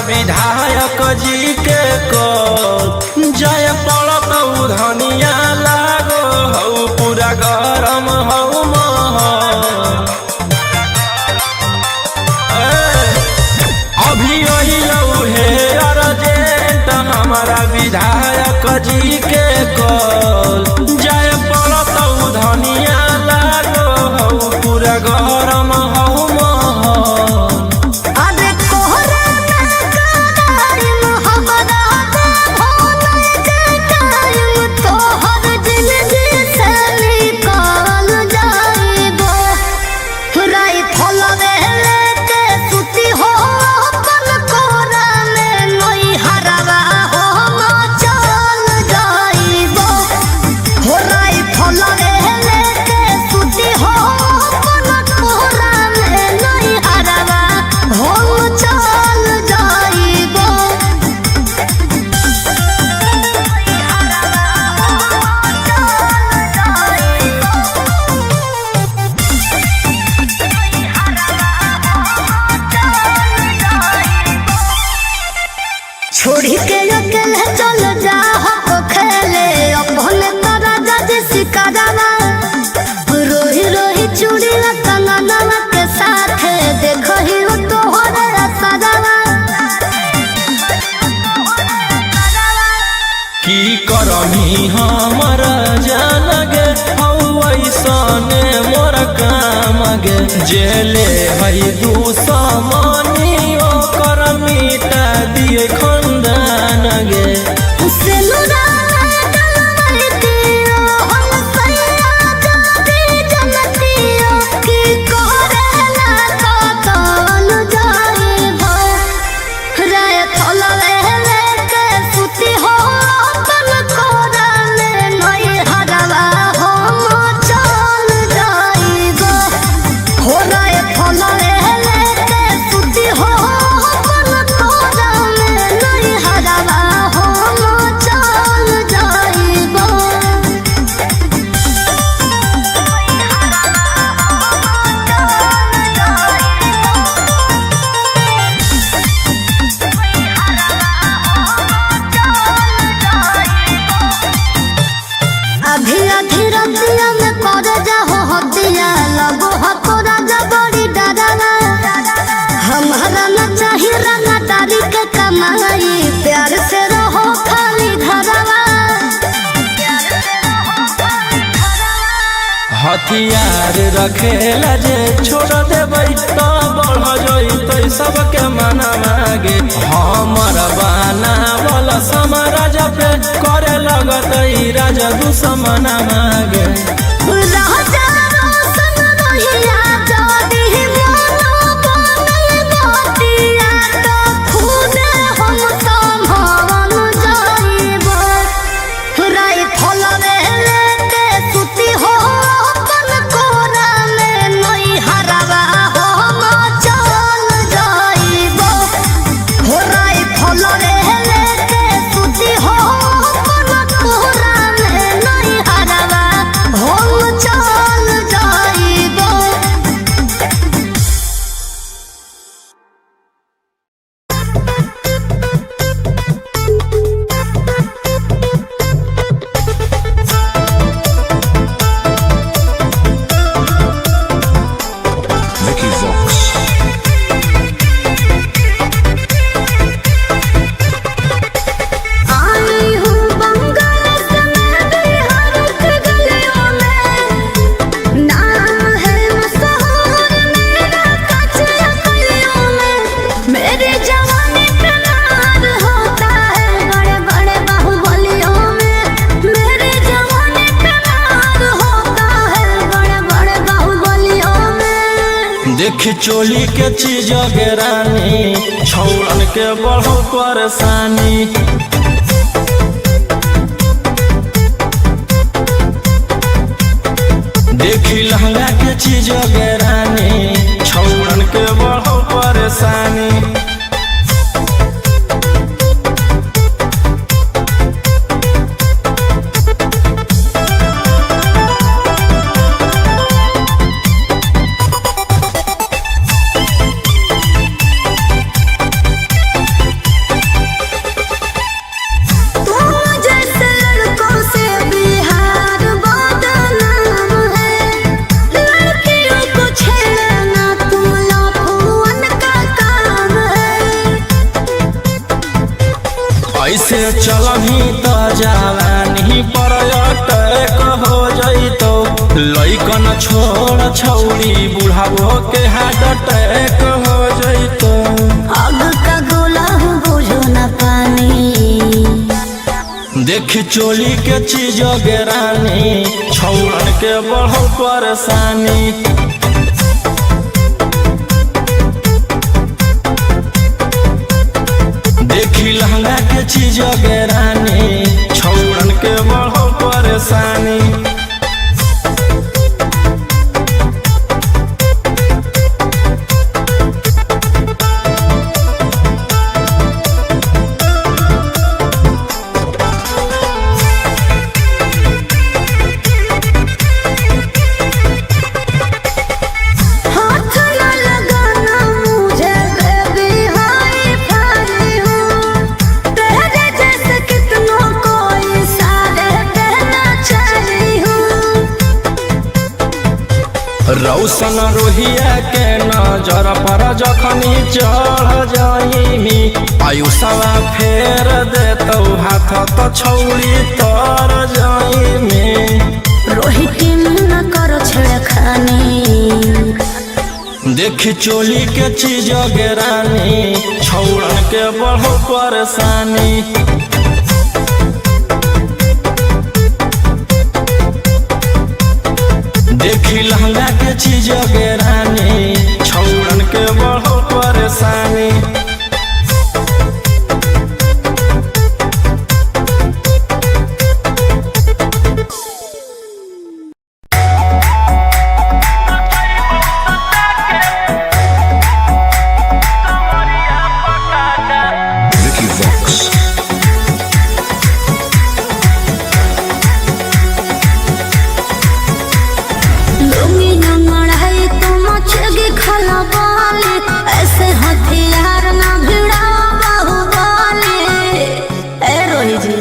विधायक जी के कल जय पड़त धनिया लागो हऊ पूरा गरम हऊ महल अभी हे अर्जेंट हमारा विधायक जी के कल जय पड़त धनिया लागो हऊ पूरा गरम हऊ महल छोड़ी के अकेले चल जा हो खेले अपने तारा जज सिकारा रोही रोही चूड़ी कंगना के साथ देखो ही तो हो रे सजावा की करमी हमर जान गे ऐसने मोर काम गे जेले हई दुश्मनी ओकर मिटा दिए खंदान गे हो रहा है हथियार रखेला जे छोड़ देबै तो बढ़ जइतै सबके मना मागे। हमर बाना वाला समाराज पे करे लगतै राजा दुश्मन मागे। देखी चोली के चीज रानी छौड़न के बढ़ो परेशानी। देखी लहंगा के चीज रानी छौड़न के बढ़ो परेशानी। ऐसे चलही तो जवानी पर अटैक हो जइतो। लइकन छोड़ छौड़ी बुढ़ावो के हार्ट अटैक हो जइतो। आग का गोला बुझो न पानी। देखी चोली के चीज रानी छौड़न के बढ़ो परेशानी। देखी लहंगा के चीज रानी छौड़न के बढ़ो परेशानी। रौशन रोहिया के नजर पर जखनी चढ़ जाइमी। आयुषवा फेर देतौ हाथ तो छौड़ी तर जाइमी। रोहित न करो छेड़खानी। देखी चोली के चीज रानी छौड़न के बढ़ो परेशानी। देखी लहंगा के चीज रानी छौड़न के बढ़ो परेशानी। ऐसे हथियार ना भिड़ा बाहुबली। ए रोही जी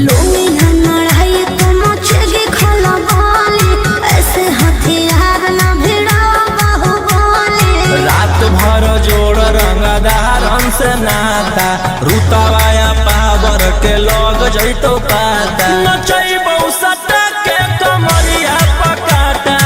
लोमी लड़ाई तो मचेगी खलबली। ऐसे हथियार ना भिड़ा बाहुबली। रात भर जोड़ रंगदारन से नाता रुतवाया पावर के लग जइतो पाता। नचैबौ सटा के कमरिया पकाटा।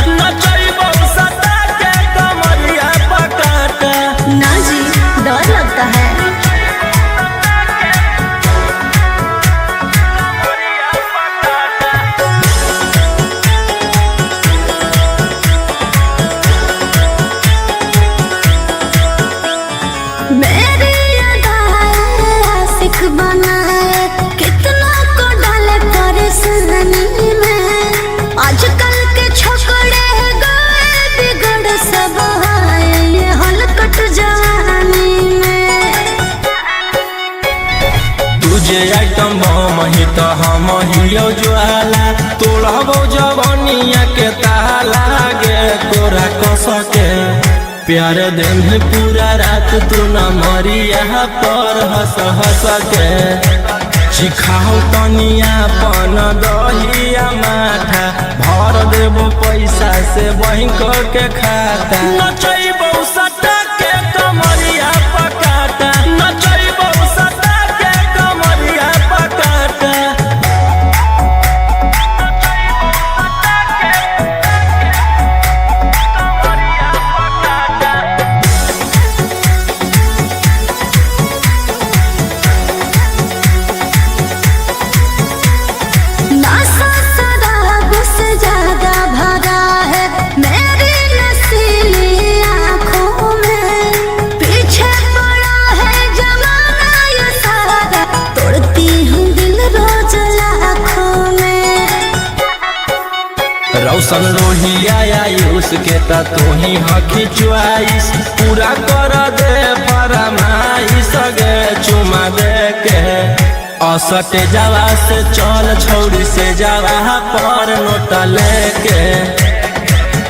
नहीं तो हम हियो ज्वाला तोड़बो जवनिया के ताला गे तोरा कस के प्यार दिन पूरा रात तू न मरिया पर हंस हंस के सिखाओ तनिया पन दहिया माथा भर देबो पैसा से बैंक के खाता नचैबो सटा के कमरिया पकाटा नचैबो सटा के कमरिया पकाटा रौशन रोहिया आयुष के ता तू ही हकी च्वाइस पूरा कर दे फरमाइश गे चुमा दे के असटे जावा से चल छौड़ी से जावा पर नोट लेके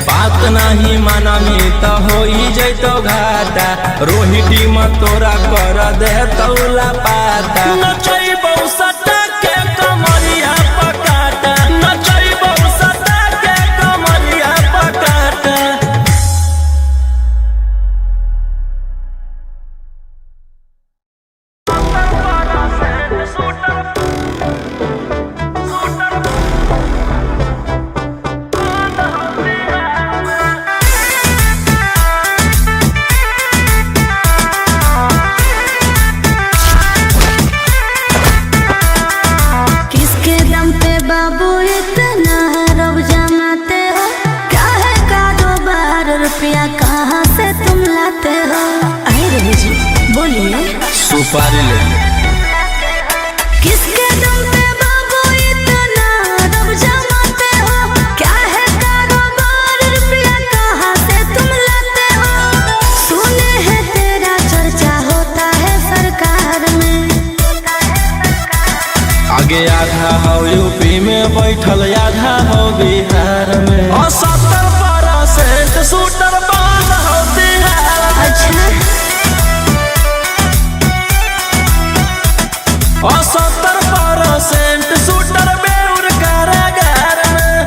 बात नहीं मानमी तो हो जैतो घाटा रोहिटी में तोरा कर दे तौला पाता नचैबो सटा के कमरिया पकाटा नचैबो सटा के कमरिया पकाटा कहाँ से तुम लाते हो? आए रवि जी बोलिए। सुपारी ले किसके दम पे बाबू इतना रब जमाते हो? क्या है कारोबार रुपया कहाँ से तुम लाते हो? सुने हैं तेरा चर्चा होता है सरकार में। आगे आधा हो यूपी में बैठल आधा हो बिहार में और 70% शूटर बंद हो बिहार में। अच्छा और 70% शूटर बेउर कारागार में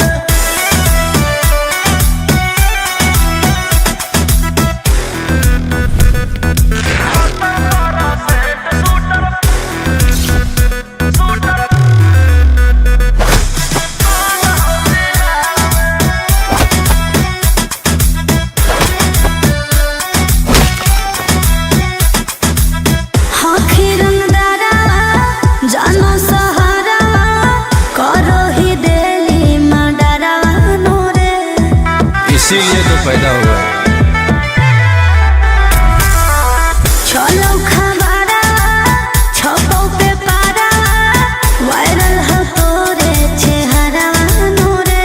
इसीलिए तो पैदा हुआ चलो खबरा छपो पे पारा वायरल हो तोरे चेहरा नूरे।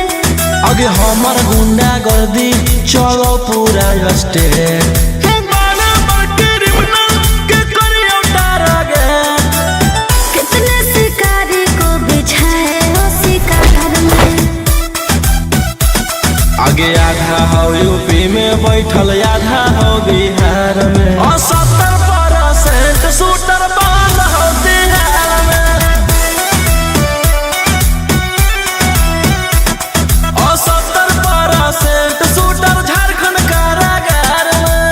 आगे हमार गुंडा गर्दी चलो पूरा स्टेट कितने शिकारी को बिछाए हो शिकार में। आगे आधा हो यूपी में बैठल आधा हो बिहार में और 70% शूटर बंद हो बिहार में और 70% शूटर झारखंड कारागार में।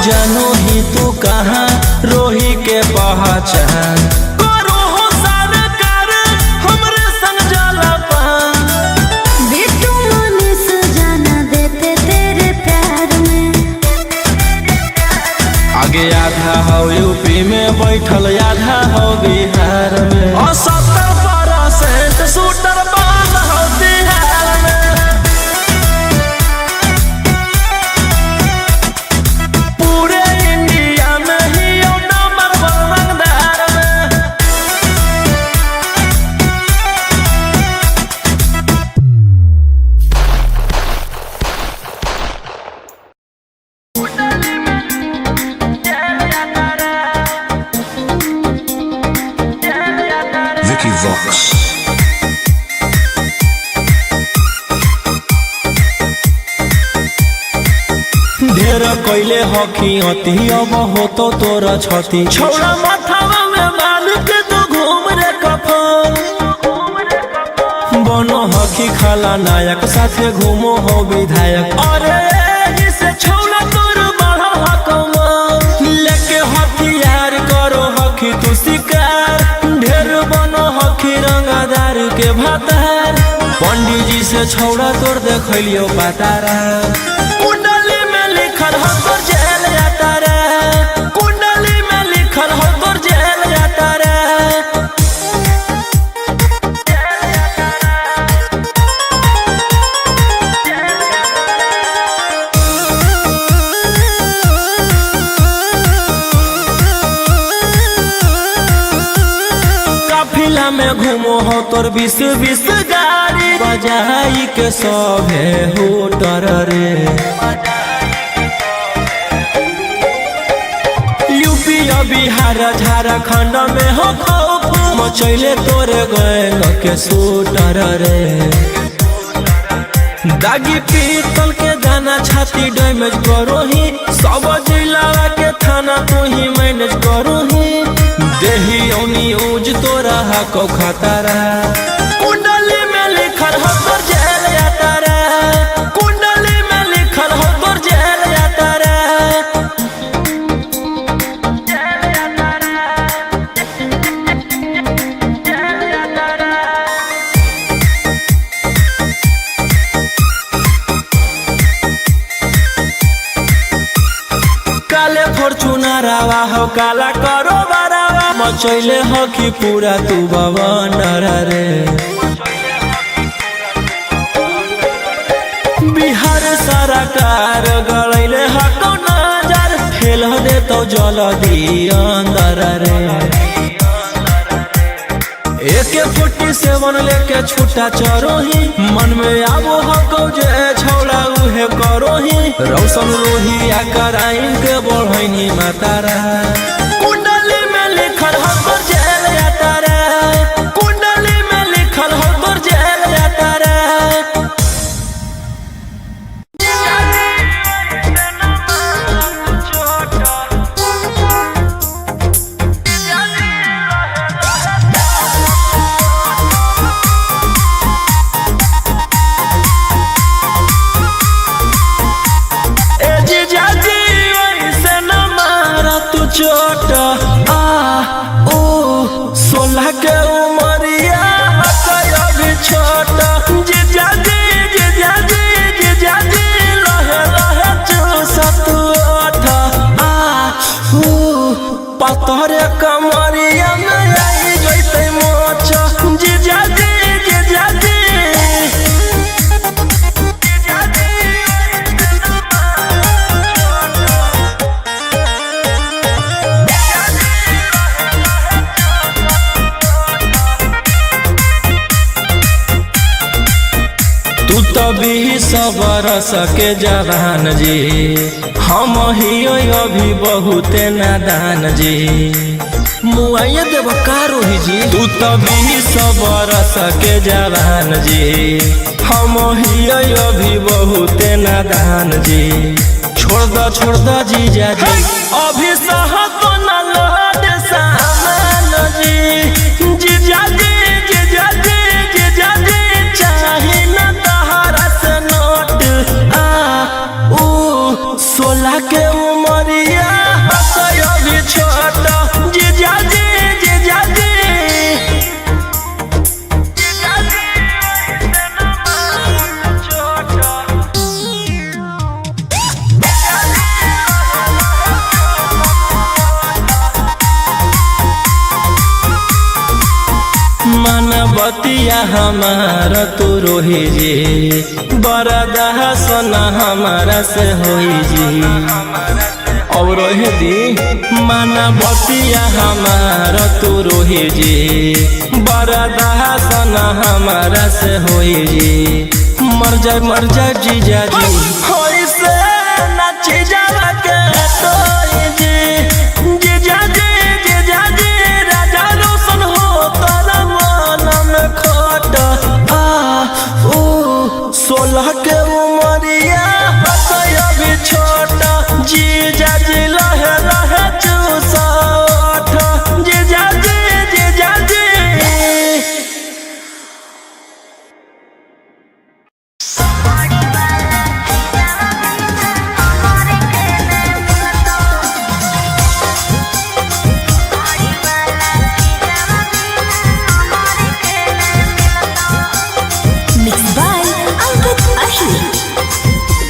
जानू ही तू कहाँ रोही के पहचान करो हो सरकार आगे आधा हो यूपी में बैठल आधा हो बिहार में और 70% शूटर बंद हो बिहार में। पूरे इंडिया में ही नंबर 1 रंगदार में। Vicky Vox. ढेर कैले हकी अति अब हो तो तोरा छती छौड़ा माथावा में बांध के तू घूम रे कफन बनो हकी खाला नायक साथे घूमो हो विधायक। अरे जिसे छौड़ा तोर बढ़ा हकमा लेके हथियार करो हकी तू शिकार ढेर बनो हकी रंगादार के भातार पंडित जी से छौड़ा तोर देखलियो पातारा। कुंडली में लिखल हो तोर जेल जाता रे कुंडली में लिखल हो तोर जेल जाता रे। काफिला में घूमो हो तोर 20 गाड़ी बजाई के सभे होटर रे। यूपी और बिहार झारखंड में हो खौफ मचैले तोरे गैंग के शूटर रे। दागी पीतल के दाना छाती डैमेज करो ही सब जिला के थाना तू ही मैनेज करो ही देही न्यूज तोरा हको खतरा। कुंडली में लिखल हो तोर जेल जाता रे कुंडली में लिखल हो तोर जेल जाता रे। काले फॉर्चूनर आवा हो काला करो बरावा मचैले हो कि पूरा तू बवंडर रे। बिहार सरकार गड़ैले हको नजर फेल दे तो जल्दी अंदर रे। AK-47 लेके छूटा चरो ही मन में आबो हको जे छौड़ा उहे करो ही रौशन रोही कराइन के बढ़ैनी मातारा। कुंडली में लिखल हो तोर जेल जाता रे कुंडली में लिखल हो तोर जेल जाता रे। चोट आ ओ 16 के उमरिया अभी छोट जीजा जी लहे लहे चूसत ओठ आ ओ पतरे कमरिया में आई जैते मोच जीजा जी तू तो 20 बरस के जवान जी हम ही अभी बहुते नादान जी मुआइया देव कारो ही जी। तू तो 20 बरस के जवान जी हम ही अभी बहुते नादान जी। छोड़ दो जीजा जी अभी सहत न लौट सामान जी जीजा जी चाही न तहरा से नोट आ ऊ 16 के उमरिया अभी छोट जीजा जी हमारा तू रोही जी बरदाह सोना हमारा से होई जी और दी माना बतिया हमारा तू रोही जी बरदाह सोना हमारा से होई जी मर जाए जीजा जी होई से नाची जावा के तोई जी जीजा जी राजा रोशन हो तोरा मन में खोट 16 के उमरिया अभी छोटा जीजा जी लहे लहे चूसठ जीजा जी Mixed by Ankit Ahi.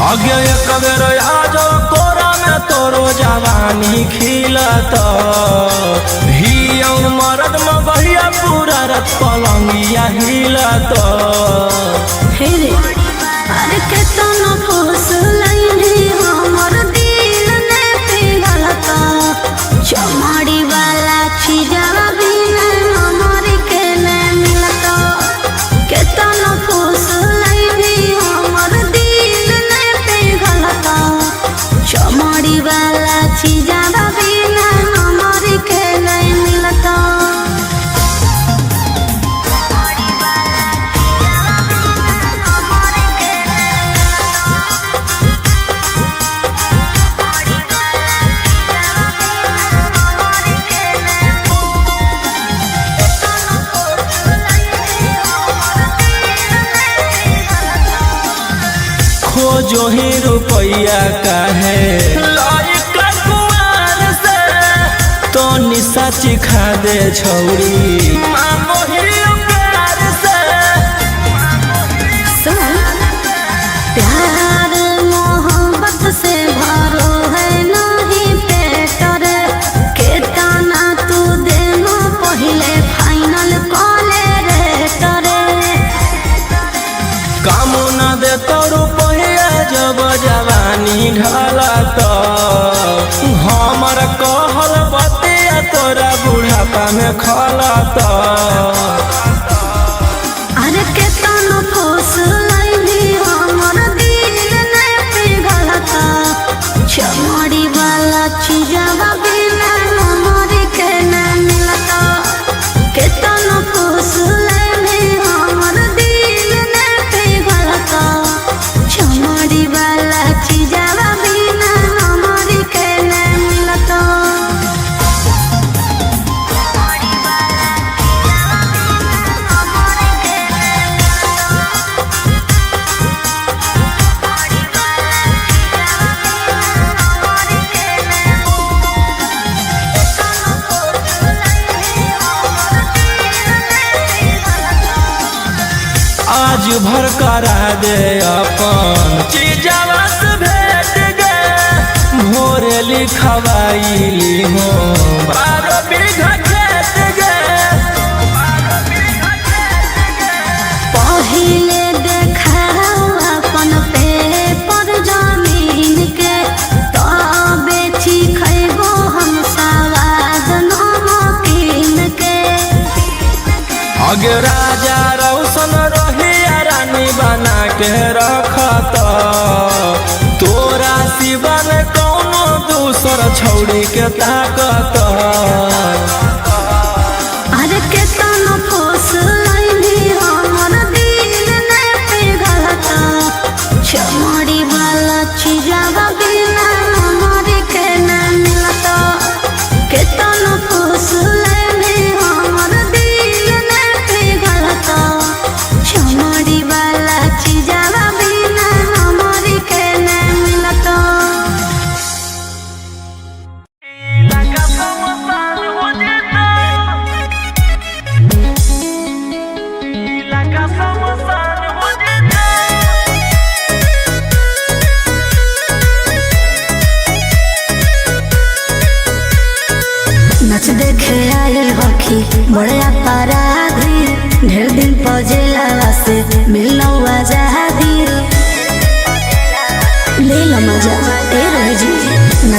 आगे एक बेर आजो कोरा में तोरो जवानी खिलत ही मरद में बढ़िया पूरा रत पलंगिया हिलत हे रे अरे केतना फूस लइनी हमर दिल ने पिघलता चमाड़ी वाला छिजवा बिना हमर के ने मिलता केतना फूस लइनी हमर दिल ने पिघलता चमाड़ी वाला छिजवा बिना हमर के ने मिलता खोजो ही रुपया काहे लायक कुआर से तो निशा चिखा दे छौरी मांगो ही प्यार से प्यार मोहब्बत से भरो है नहीं पेटर केतना तू देनो पहले फाइनल कॉले रे तरे काम न दे तो रुपया जब जवानी ढला तो हमर कहल बतिया तोरा बुढ़ापा में खला तो अरे केतना फूस लइनी हमर दिल ने पिघलता चमड़ी वाला छिजवा बिना हमर के न मिलता केतना फूस लइनी हमर दिल ने पिघलता चमड़ी वाला छिजवा बिना हमर के न मिलता आज भर करा दे अपन चीजवा से भेट गे भोरे लिखवाई हो 12 बीघा खेत गे पहिले देखाओ अपन पेपर जमीन के तबे खैबो हम सवाद नमकीन के अगे राजा रौशन रही रानी बना के रखत तोरा सिवन कौनो दूसर छौड़ी के ताकत अरे केतना फूस लइनी हमर दिल ने पिघलता चमड़ी वाला छिजवा बिना हमर के न मिलता केतना फूस लइनी हमर दिल ने पिघलता चमड़ी वाला छिजवा बिना हमर के न मिलता लगा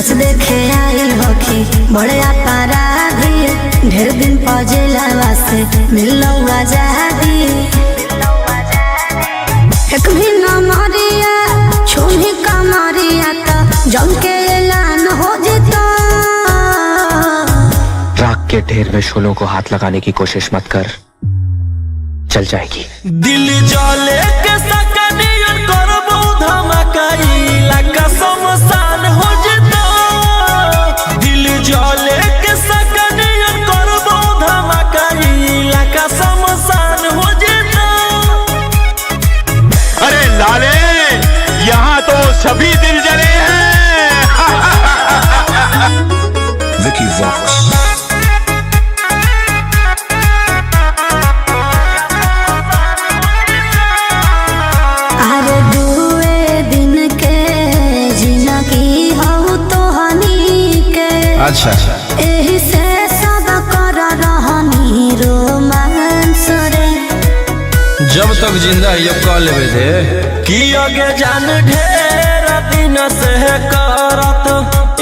नाच देखे आई होखी बड़े अपराधी ढेर दिन पजेला से मिलो आजादी एक भी न मरिया छोड़ी कमरिया तो जम के ऐलान हो जिता। राख के ढेर में शोलों को हाथ लगाने की कोशिश मत कर, चल जाएगी। दिल जले के सकनियन करबो धमकाई लका समसान हो जिता। दिल जले के सकनियन करबो धमकाई लका समसान हो जिता। अरे लाले, यहाँ तो सभी दिल जले हैं। विकी वॉक्स। अरे दुए दिन के जिंदगी हो तो हनी के अच्छा एही से सब कर रहनी रोमांस रे। जब तक जिंदा ये कह लेवे थे कि आगे जान ढेर दिन से करत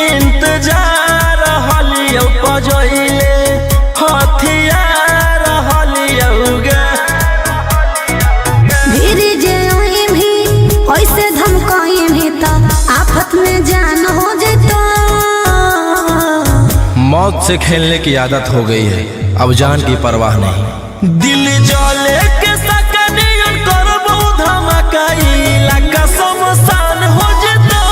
इंतजार हलियो पजइले हथियार हलियो गे। धीरे जे ओई भी ऐसे धमकाई भी तो आफत में जान हो जेतो। मौत से खेलने की आदत हो गई है, अब जान की परवाह नहीं। दिल जले के सकनियन करबो धमकाई लका समसान हो जिता।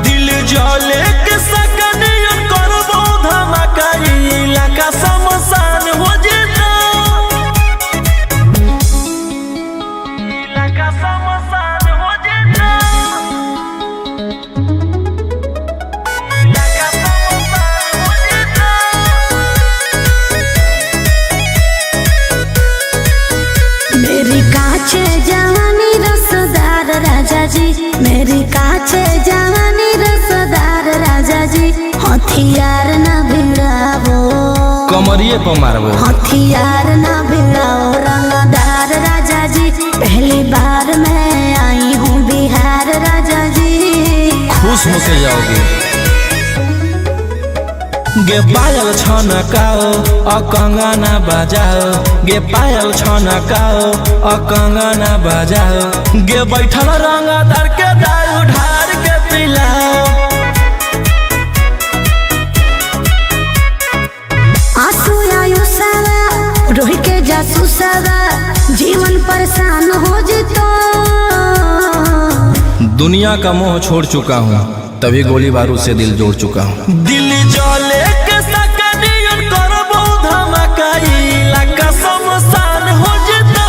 दिल जले के सकनियन करबो धमकाई लका समसान हो जिता। लका समसान हो जिता। लका समसान हो जिता। मेरी काचे जवानी रसदार राजा जी, मेरी काचे जवानी रसदार राजा जी। हथियार न भिड़ावो, कमरिए पर मारबो। हथियार न भिड़ाओ रंगदार राजा जी। पहली बार मैं आई हूँ बिहार राजा जी। खुश होके जाओगे। गे पायल छनकाओ अ कंगना बजाओ, गे पायल छनकाओ अ कंगना बजाओ। गे बैठल रंगदार के दारू ढार के पिलाओ। आंसू आयु सावा रोहि के जासू सावा जीवन परेशान हो जितो। दुनिया का मोह छोड़ चुका हूँ, तभी गोली बारूद से दिल जोड़ चुका हूँ। दिल जले के सकनियन करबो धमकाई लका समसान हो जिता।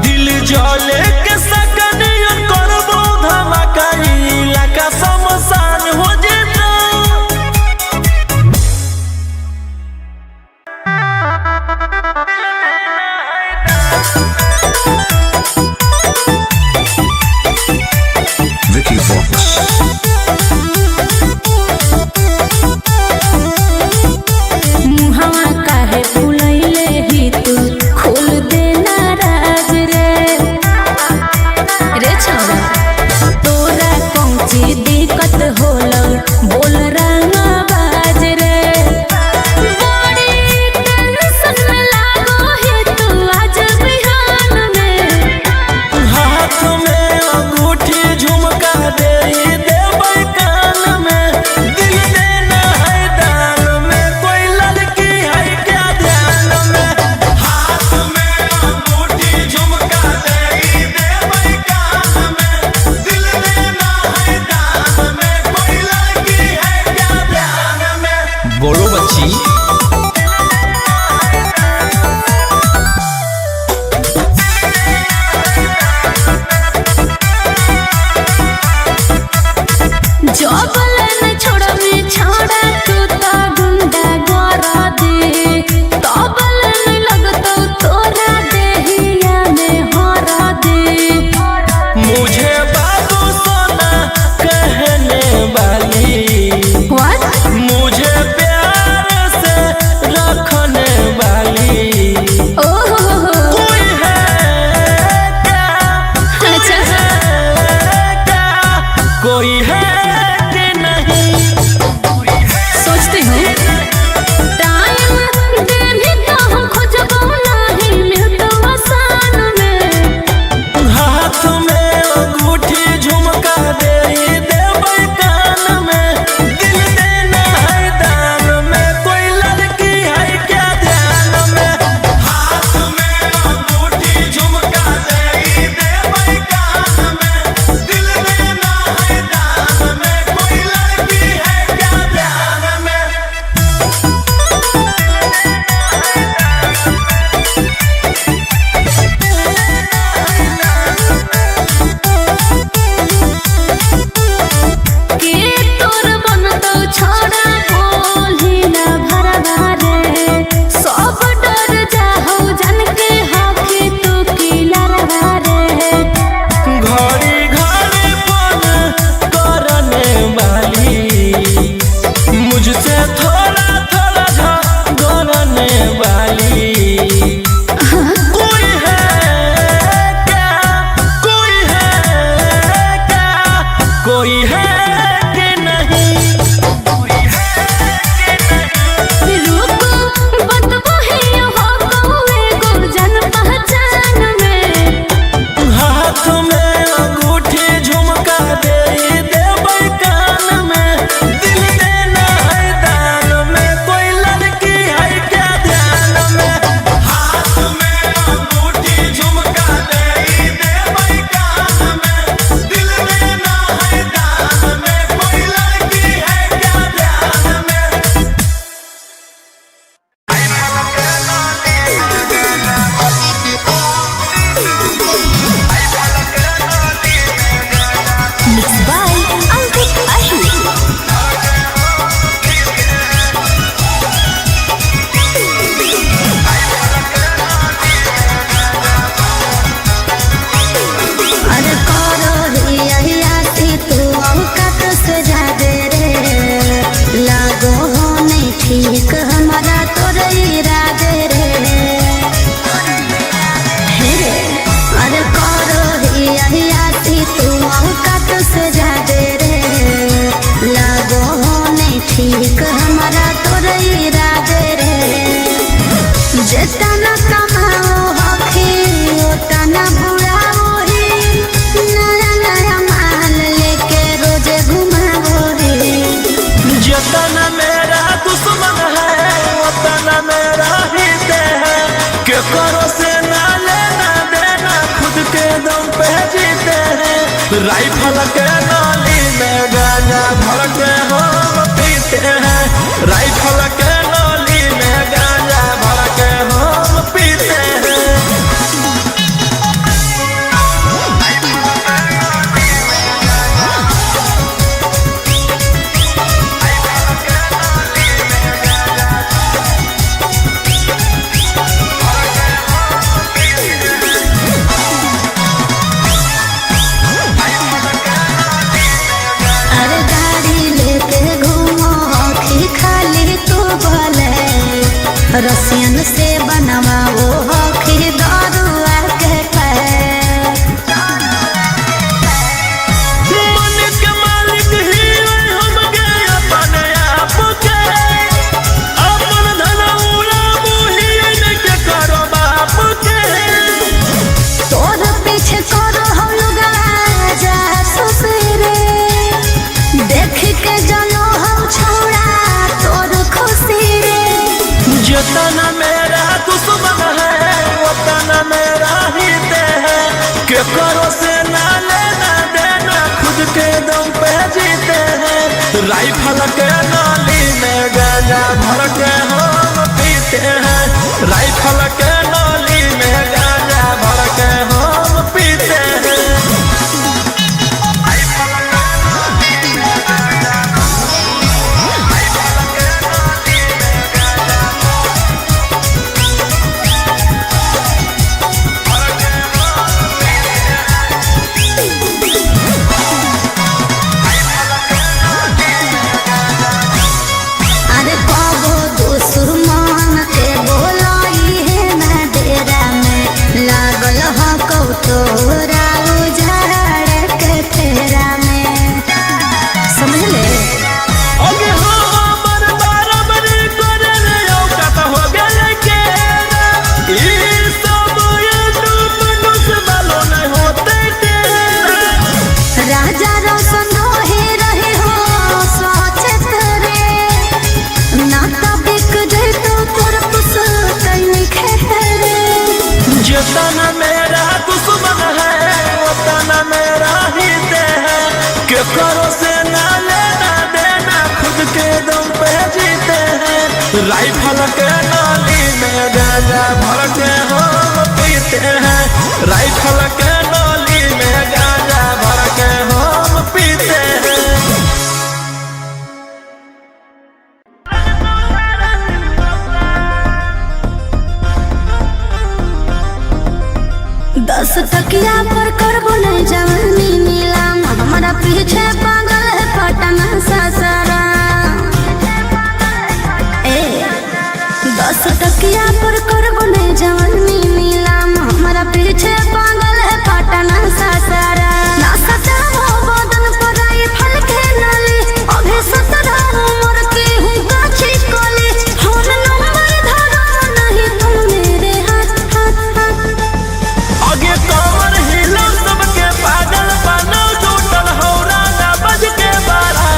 दिल जले के सकनियन करबो धमकाई लका समसान हो जिता। विकी वॉक्स। करो से ना लेना देना खुद के दम पे जीते हैं राइफल के नाली में गांजा भर के हम पीते हैं राइफल के नाली में गांजा भर के हम पीते हैं रसियन से बनवा वो हखी दारुआ के मन के मालिक ही हम के अपने आप के अपन धन उड़ाबू ही के करो बाप के तोर पीछे करो हम लोग जा ससुरे देख के जानो हम छोड़ा तोर खुशी रे जितना मेरा दुश्मन है उतना मेरा हित है के करो से ना लेना देना खुद के दम पे जीते हैं राइफल के नाली में गांजा भर के हम पीते हैं राइफल के नाली में गांजा भर के हम पीते हैं तोरा उजाड़ के फेरा में समझ ले ओगे हो हमर बराबरी करे रे औकात हो गेले के ई सब यूट्यूब न्यूज़ वालों नहीं होते के राजा रोशन रहे हो सोचत रे ना तो बिक जाए तो तोर कुछ कहीं खेरे जितना मेरा दुश्मन है उतना मेरा हित है के करो से ना लेना देना खुद के दम पे जीते हैं राइफल के नाली में गांजा भर के हम पीते हैं राइफल के नाली में गांजा भर के हम पीते हैं दस टकिया पर करबो नहीं जवानी नीलाम हमारा पीछे पागल है पटना ससरा ए 10 टकिया पर करबो नहीं जवानी नीलाम हमारा पीछे पागल है पटना ससरा ना सताओ बदन पर आई फल के नाली अभी 17 उम्र की हूँ काची कोली फोन नंबर धरो नहीं तुम मेरे हाथ आगे कमर हिला सबके पागल बनो जुटल हौरा ना बज के बारा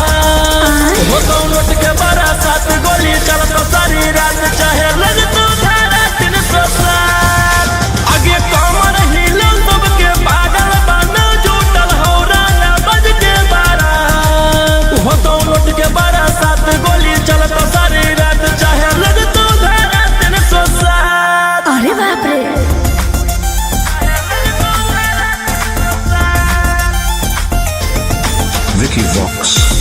हो तो लौट के बारा 7 गोली चलत सारी रात चाहे लग तो धारा 307 आगे कमर हिला सबके पागल बनो जुटल हौरा ना बज के बारा हो तो लौट के बारा 7 गोली चलत सारी रात चाहे लग तो धारा 307 अरे बाप रे Vicky Vox.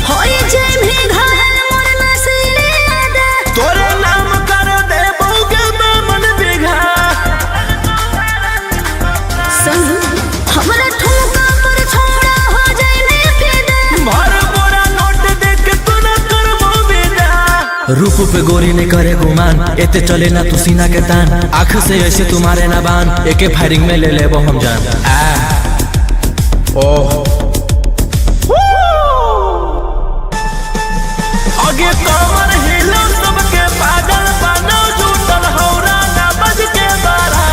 होई जे भी घायल मोर नसीले आदा तोरे नाम कर दे बहुगे मन बिघा संग हमरा ठुमका पर छोड़ा हो जाए ने फिदा भर बोरा नोट देख तू न करबो बिना रूप पे गोरी ने करे गुमान एते चले ना तू सीना के तान आँख से ऐसे तुम्हारे ना बान एके फायरिंग में ले लेबो हम जान ओह आगे कमर हिला सबके पागल बनो जुटल हौरा ना बज के बारा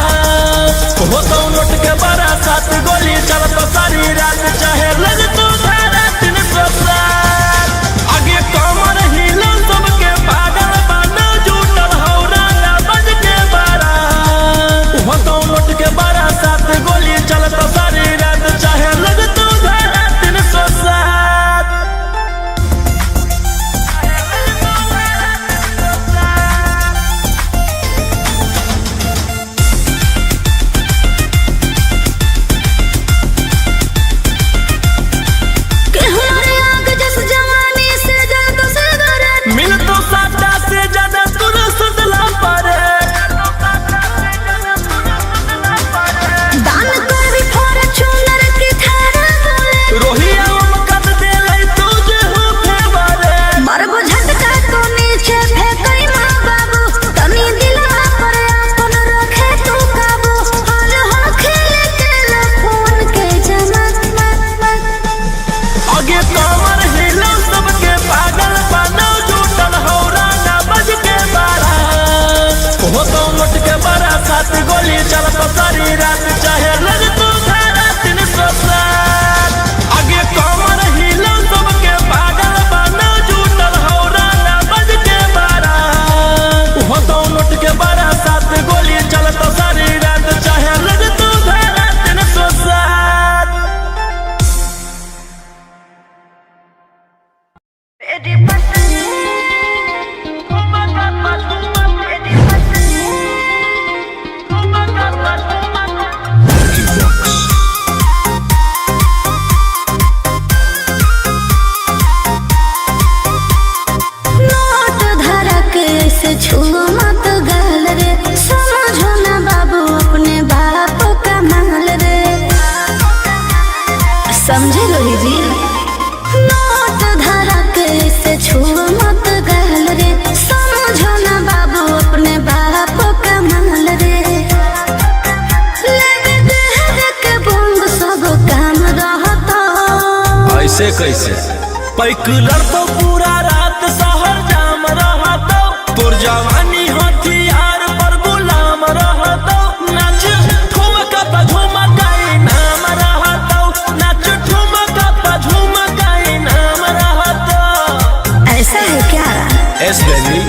हो तो लौट के बारा 7 गोली चलत सारी रात चाहे लग तो धारा 307 आगे पैकुलर तो पूरा रात शहर जाम रहतो, तोर जवानी हथियार पर गुलाम रहतो। नाच ठुमका पे झुमकाई नाम रहतो, नाच ठुमका पे झुमकाई नाम रहतो। ऐसा है क्या? एस बेबी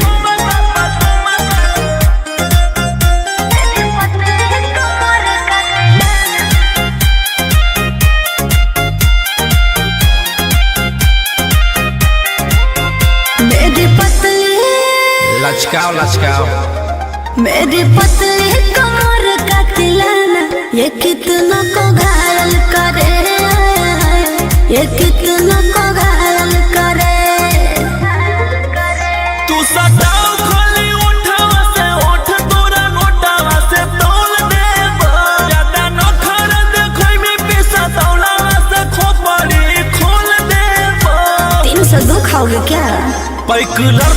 मेरी पतली लचकाओ लचकाओ, मेरी पतली कमर का तिलाना ये कितना को घायल करे, ये कितना को घायल करे। तू सटाओ खोली उठावा से उठ तोरा नोटावा से तोल देबो। ज्यादा नखर देखोई में पैसा तौलावा से खोपड़ी खोल देबो। 302 खाओगे क्या? पैकुलर